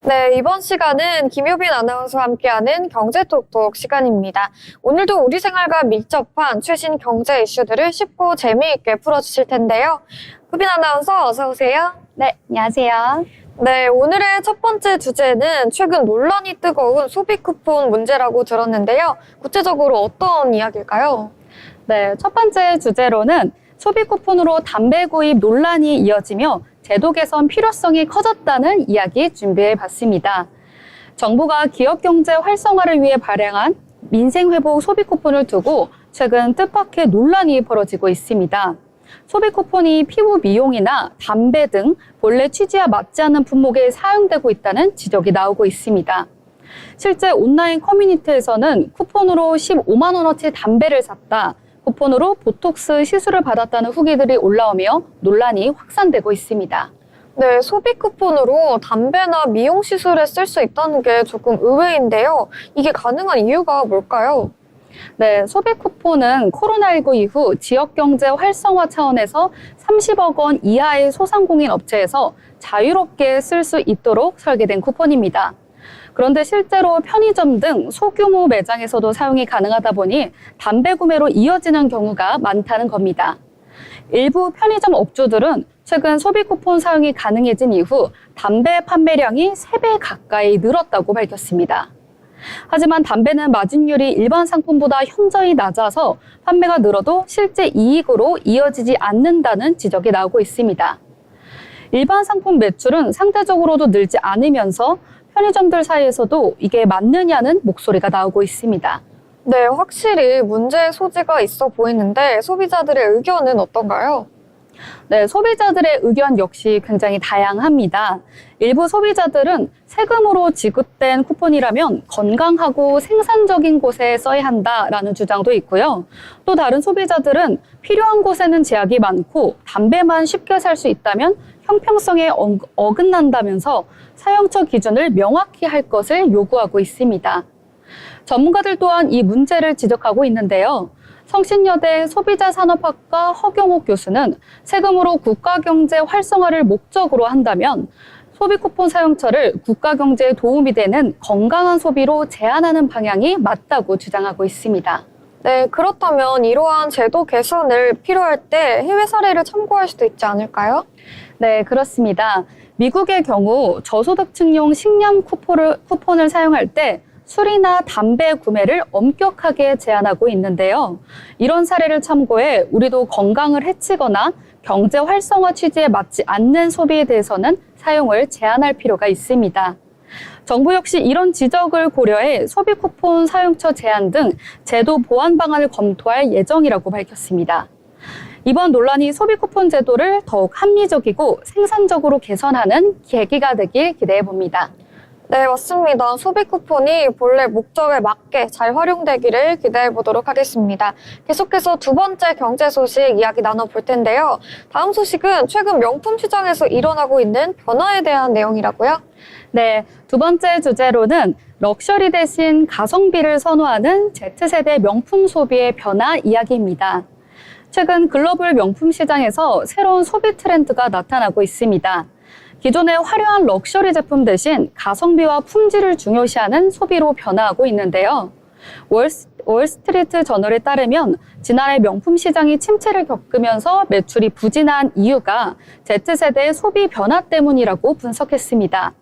네, 이번 시간은 김효빈 아나운서와 함께하는 경제톡톡 시간입니다. 오늘도 우리 생활과 밀접한 최신 경제 이슈들을 쉽고 재미있게 풀어주실 텐데요. 효빈 아나운서 어서 오세요. 네, 안녕하세요. 네, 오늘의 첫 번째 주제는 최근 논란이 뜨거운 소비 쿠폰 문제라고 들었는데요. 구체적으로 어떤 이야기일까요? 네, 첫 번째 주제로는 소비 쿠폰으로 담배 구입 논란이 이어지며 제도 개선 필요성이 커졌다는 이야기 준비해봤습니다. 정부가 기업 경제 활성화를 위해 발행한 민생회복 소비 쿠폰을 두고 최근 뜻밖의 논란이 벌어지고 있습니다. 소비 쿠폰이 피부 미용이나 담배 등 본래 취지와 맞지 않는 품목에 사용되고 있다는 지적이 나오고 있습니다. 실제 온라인 커뮤니티에서는 쿠폰으로 15만 원어치 담배를 샀다, 쿠폰으로 보톡스 시술을 받았다는 후기들이 올라오며 논란이 확산되고 있습니다. 네, 소비 쿠폰으로 담배나 미용 시술에 쓸 수 있다는 게 조금 의외인데요. 이게 가능한 이유가 뭘까요? 네, 소비 쿠폰은 코로나19 이후 지역 경제 활성화 차원에서 30억 원 이하의 소상공인 업체에서 자유롭게 쓸 수 있도록 설계된 쿠폰입니다. 그런데 실제로 편의점 등 소규모 매장에서도 사용이 가능하다 보니 담배 구매로 이어지는 경우가 많다는 겁니다. 일부 편의점 업주들은 최근 소비 쿠폰 사용이 가능해진 이후 담배 판매량이 3배 가까이 늘었다고 밝혔습니다. 하지만 담배는 마진율이 일반 상품보다 현저히 낮아서 판매가 늘어도 실제 이익으로 이어지지 않는다는 지적이 나오고 있습니다. 일반 상품 매출은 상대적으로도 늘지 않으면서 편의점들 사이에서도 이게 맞느냐는 목소리가 나오고 있습니다. 네, 확실히 문제의 소지가 있어 보이는데 소비자들의 의견은 어떤가요? 네, 소비자들의 의견 역시 굉장히 다양합니다. 일부 소비자들은 세금으로 지급된 쿠폰이라면 건강하고 생산적인 곳에 써야 한다라는 주장도 있고요. 또 다른 소비자들은 필요한 곳에는 제약이 많고 담배만 쉽게 살 수 있다면 형평성에 어긋난다면서 사용처 기준을 명확히 할 것을 요구하고 있습니다. 전문가들 또한 이 문제를 지적하고 있는데요. 성신여대 소비자산업학과 허경옥 교수는 세금으로 국가경제 활성화를 목적으로 한다면 소비 쿠폰 사용처를 국가경제에 도움이 되는 건강한 소비로 제한하는 방향이 맞다고 주장하고 있습니다. 네, 그렇다면 이러한 제도 개선을 필요할 때 해외 사례를 참고할 수도 있지 않을까요? 네, 그렇습니다. 미국의 경우 저소득층용 식량 쿠폰을 사용할 때 술이나 담배 구매를 엄격하게 제한하고 있는데요. 이런 사례를 참고해 우리도 건강을 해치거나 경제 활성화 취지에 맞지 않는 소비에 대해서는 사용을 제한할 필요가 있습니다. 정부 역시 이런 지적을 고려해 소비 쿠폰 사용처 제한 등 제도 보완 방안을 검토할 예정이라고 밝혔습니다. 이번 논란이 소비 쿠폰 제도를 더욱 합리적이고 생산적으로 개선하는 계기가 되길 기대해 봅니다. 네, 맞습니다. 소비 쿠폰이 본래 목적에 맞게 잘 활용되기를 기대해 보도록 하겠습니다. 계속해서 두 번째 경제 소식 이야기 나눠볼 텐데요. 다음 소식은 최근 명품 시장에서 일어나고 있는 변화에 대한 내용이라고요? 네, 두 번째 주제로는 럭셔리 대신 가성비를 선호하는 Z세대 명품 소비의 변화 이야기입니다. 최근 글로벌 명품 시장에서 새로운 소비 트렌드가 나타나고 있습니다. 기존의 화려한 럭셔리 제품 대신 가성비와 품질을 중요시하는 소비로 변화하고 있는데요. 월스트리트 저널에 따르면 지난해 명품 시장이 침체를 겪으면서 매출이 부진한 이유가 Z세대의 소비 변화 때문이라고 분석했습니다.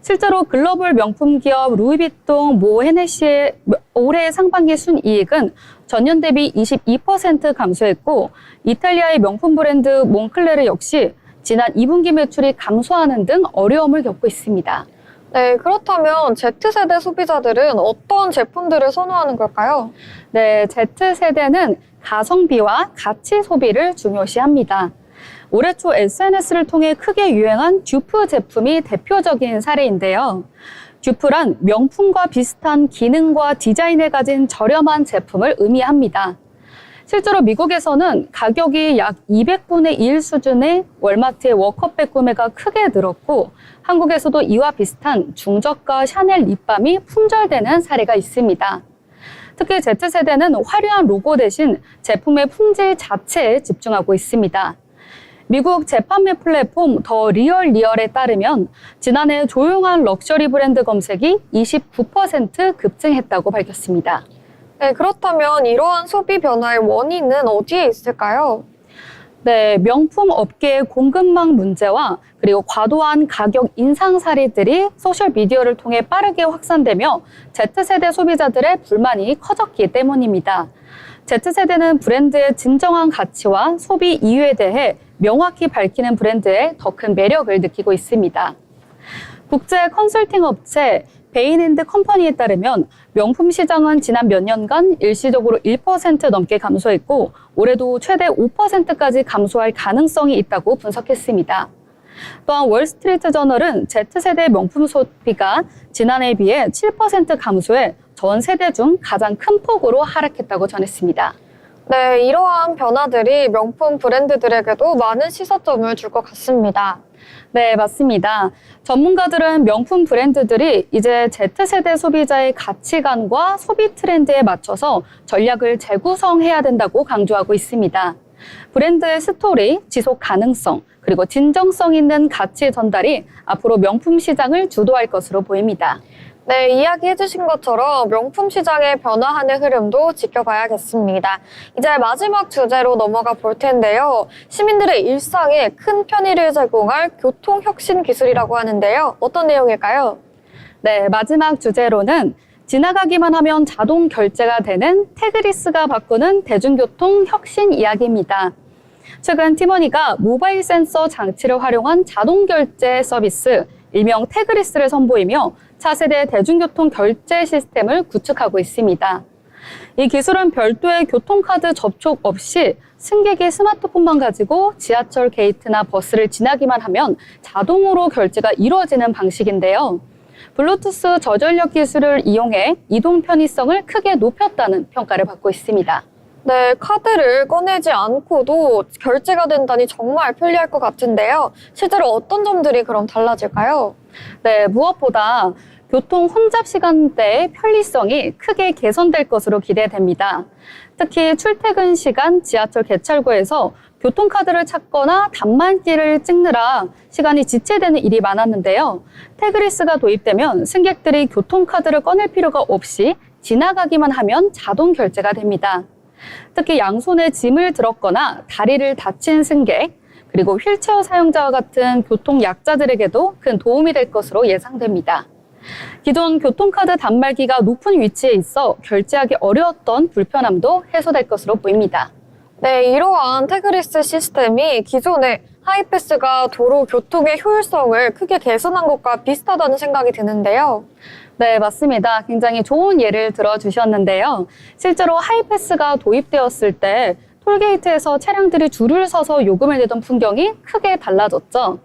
실제로 글로벌 명품 기업 루이비통, 모 헤네시의 올해 상반기 순이익은 전년 대비 22% 감소했고 이탈리아의 명품 브랜드 몽클레르 역시 지난 2분기 매출이 감소하는 등 어려움을 겪고 있습니다. 네, 그렇다면 Z세대 소비자들은 어떤 제품들을 선호하는 걸까요? 네, Z세대는 가성비와 가치 소비를 중요시합니다. 올해 초 SNS를 통해 크게 유행한 듀프 제품이 대표적인 사례인데요. 듀프란 명품과 비슷한 기능과 디자인을 가진 저렴한 제품을 의미합니다. 실제로 미국에서는 가격이 약 200분의 1 수준의 월마트의 워커백 구매가 크게 늘었고 한국에서도 이와 비슷한 중저가 샤넬 립밤이 품절되는 사례가 있습니다. 특히 Z세대는 화려한 로고 대신 제품의 품질 자체에 집중하고 있습니다. 미국 재판매 플랫폼 더 리얼에 따르면 지난해 조용한 럭셔리 브랜드 검색이 29% 급증했다고 밝혔습니다. 네, 그렇다면 이러한 소비 변화의 원인은 어디에 있을까요? 네, 명품 업계의 공급망 문제와 그리고 과도한 가격 인상 사례들이 소셜미디어를 통해 빠르게 확산되며 Z세대 소비자들의 불만이 커졌기 때문입니다. Z세대는 브랜드의 진정한 가치와 소비 이유에 대해 명확히 밝히는 브랜드에 더 큰 매력을 느끼고 있습니다. 국제 컨설팅 업체 베인앤드컴퍼니에 따르면 명품 시장은 지난 몇 년간 일시적으로 1% 넘게 감소했고 올해도 최대 5%까지 감소할 가능성이 있다고 분석했습니다. 또한 월스트리트 저널은 Z세대 명품 소비가 지난해에 비해 7% 감소해 전 세대 중 가장 큰 폭으로 하락했다고 전했습니다. 네, 이러한 변화들이 명품 브랜드들에게도 많은 시사점을 줄 것 같습니다. 네, 맞습니다. 전문가들은 명품 브랜드들이 이제 Z세대 소비자의 가치관과 소비 트렌드에 맞춰서 전략을 재구성해야 된다고 강조하고 있습니다. 브랜드의 스토리, 지속 가능성, 그리고 진정성 있는 가치 전달이 앞으로 명품 시장을 주도할 것으로 보입니다. 네, 이야기해 주신 것처럼 명품 시장의 변화하는 흐름도 지켜봐야겠습니다. 이제 마지막 주제로 넘어가 볼 텐데요. 시민들의 일상에 큰 편의를 제공할 교통혁신 기술이라고 하는데요. 어떤 내용일까요? 네, 마지막 주제로는 지나가기만 하면 자동 결제가 되는 태그리스가 바꾸는 대중교통 혁신 이야기입니다. 최근 티머니가 모바일 센서 장치를 활용한 자동 결제 서비스, 일명 태그리스를 선보이며 차세대 대중교통 결제 시스템을 구축하고 있습니다. 이 기술은 별도의 교통카드 접촉 없이 승객이 스마트폰만 가지고 지하철 게이트나 버스를 지나기만 하면 자동으로 결제가 이루어지는 방식인데요. 블루투스 저전력 기술을 이용해 이동 편의성을 크게 높였다는 평가를 받고 있습니다. 네, 카드를 꺼내지 않고도 결제가 된다니 정말 편리할 것 같은데요. 실제로 어떤 점들이 그럼 달라질까요? 네, 무엇보다 교통 혼잡 시간대의 편리성이 크게 개선될 것으로 기대됩니다. 특히 출퇴근 시간 지하철 개찰구에서 교통카드를 찾거나 단말기를 찍느라 시간이 지체되는 일이 많았는데요. 태그리스가 도입되면 승객들이 교통카드를 꺼낼 필요가 없이 지나가기만 하면 자동 결제가 됩니다. 특히 양손에 짐을 들었거나 다리를 다친 승객, 그리고 휠체어 사용자와 같은 교통 약자들에게도 큰 도움이 될 것으로 예상됩니다. 기존 교통카드 단말기가 높은 위치에 있어 결제하기 어려웠던 불편함도 해소될 것으로 보입니다. 네, 이러한 태그리스 시스템이 기존의 하이패스가 도로 교통의 효율성을 크게 개선한 것과 비슷하다는 생각이 드는데요. 네, 맞습니다. 굉장히 좋은 예를 들어주셨는데요. 실제로 하이패스가 도입되었을 때 톨게이트에서 차량들이 줄을 서서 요금을 내던 풍경이 크게 달라졌죠.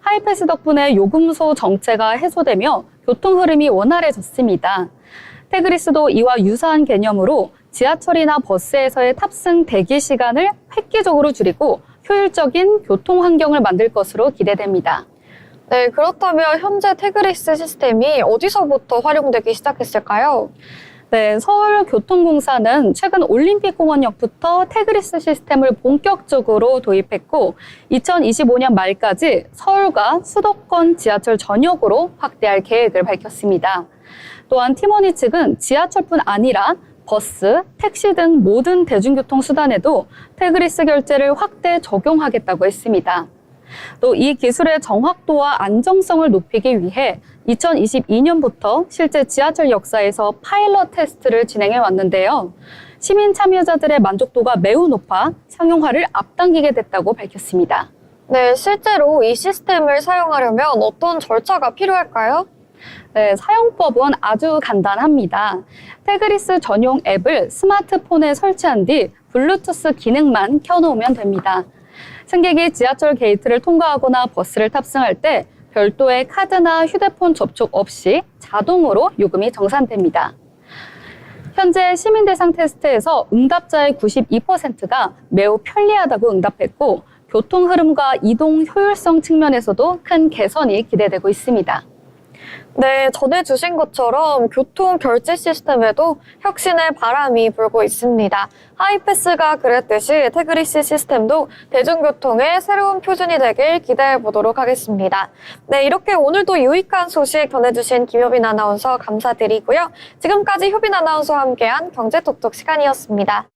하이패스 덕분에 요금소 정체가 해소되며 교통 흐름이 원활해졌습니다. 태그리스도 이와 유사한 개념으로 지하철이나 버스에서의 탑승 대기 시간을 획기적으로 줄이고 효율적인 교통 환경을 만들 것으로 기대됩니다. 네, 그렇다면 현재 태그리스 시스템이 어디서부터 활용되기 시작했을까요? 네, 서울교통공사는 최근 올림픽공원역부터 태그리스 시스템을 본격적으로 도입했고 2025년 말까지 서울과 수도권 지하철 전역으로 확대할 계획을 밝혔습니다. 또한 티머니 측은 지하철뿐 아니라 버스, 택시 등 모든 대중교통 수단에도 태그리스 결제를 확대 적용하겠다고 했습니다. 또 이 기술의 정확도와 안정성을 높이기 위해 2022년부터 실제 지하철 역사에서 파일럿 테스트를 진행해 왔는데요. 시민 참여자들의 만족도가 매우 높아 상용화를 앞당기게 됐다고 밝혔습니다. 네, 실제로 이 시스템을 사용하려면 어떤 절차가 필요할까요? 네, 사용법은 아주 간단합니다. 태그리스 전용 앱을 스마트폰에 설치한 뒤 블루투스 기능만 켜놓으면 됩니다. 승객이 지하철 게이트를 통과하거나 버스를 탑승할 때 별도의 카드나 휴대폰 접촉 없이 자동으로 요금이 정산됩니다. 현재 시민 대상 테스트에서 응답자의 92%가 매우 편리하다고 응답했고 교통 흐름과 이동 효율성 측면에서도 큰 개선이 기대되고 있습니다. 네, 전해주신 것처럼 교통 결제 시스템에도 혁신의 바람이 불고 있습니다. 하이패스가 그랬듯이 태그리시 시스템도 대중교통의 새로운 표준이 되길 기대해 보도록 하겠습니다. 네, 이렇게 오늘도 유익한 소식 전해주신 김효빈 아나운서 감사드리고요. 지금까지 효빈 아나운서와 함께한 경제톡톡 시간이었습니다.